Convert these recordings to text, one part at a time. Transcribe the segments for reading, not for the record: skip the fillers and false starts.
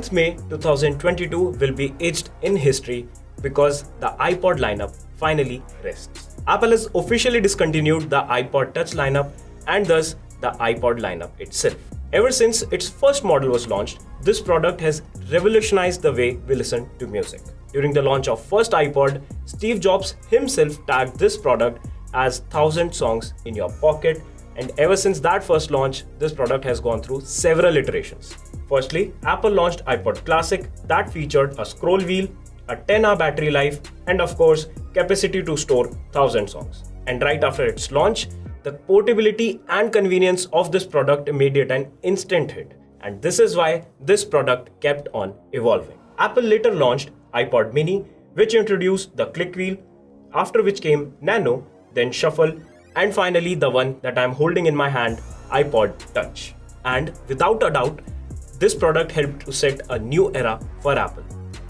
10th May 2022 will be etched in history because the iPod lineup finally rests. Apple has officially discontinued the iPod Touch lineup and thus the iPod lineup itself. Ever since its first model was launched, this product has revolutionized the way we listen to music. During the launch of first iPod, Steve Jobs himself tagged this product as 1000 songs in your pocket, and ever since that first launch, this product has gone through several iterations. Firstly, Apple launched iPod Classic that featured a scroll wheel, a 10-hour battery life, and of course, capacity to store 1000 songs. And right after its launch, the portability and convenience of this product made it an instant hit. And this is why this product kept on evolving. Apple later launched iPod Mini, which introduced the click wheel, after which came Nano, then Shuffle, and finally the one that I'm holding in my hand, iPod Touch. And without a doubt, this product helped to set a new era for Apple.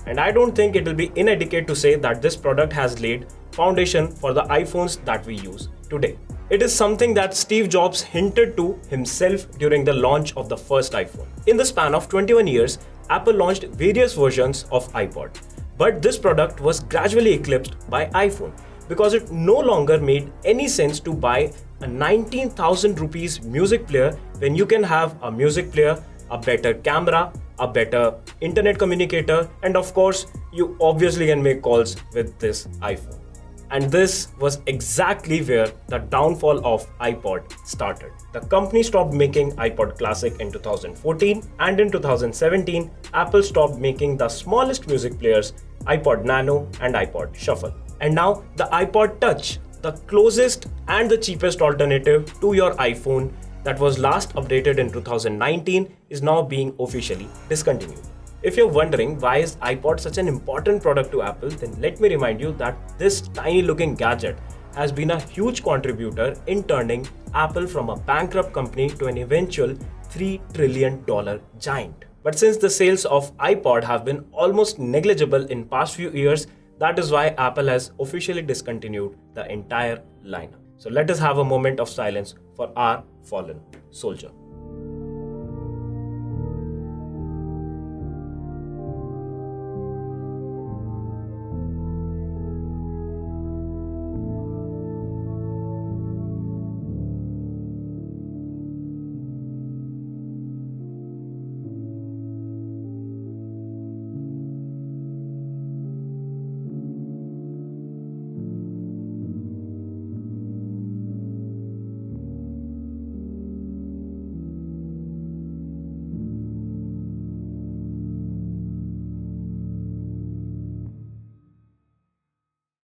And I don't think it will be inadequate to say that this product has laid foundation for the iPhones that we use today. It is something that Steve Jobs hinted to himself during the launch of the first iPhone. In the span of 21 years, Apple launched various versions of iPod. But this product was gradually eclipsed by iPhone because it no longer made any sense to buy a 19,000 rupees music player when you can have a music player, a better camera, a better internet communicator, and of course, you obviously can make calls with this iPhone. And this was exactly where the downfall of iPod started. The company stopped making iPod Classic in 2014, and in 2017, Apple stopped making the smallest music players, iPod Nano and iPod Shuffle. And now the iPod Touch, the closest and the cheapest alternative to your iPhone that was last updated in 2019, is now being officially discontinued. If you're wondering why is iPod such an important product to Apple, then let me remind you that this tiny looking gadget has been a huge contributor in turning Apple from a bankrupt company to an eventual $3 trillion giant. But since the sales of iPod have been almost negligible in past few years, that is why Apple has officially discontinued the entire lineup. So let us have a moment of silence for our fallen soldier.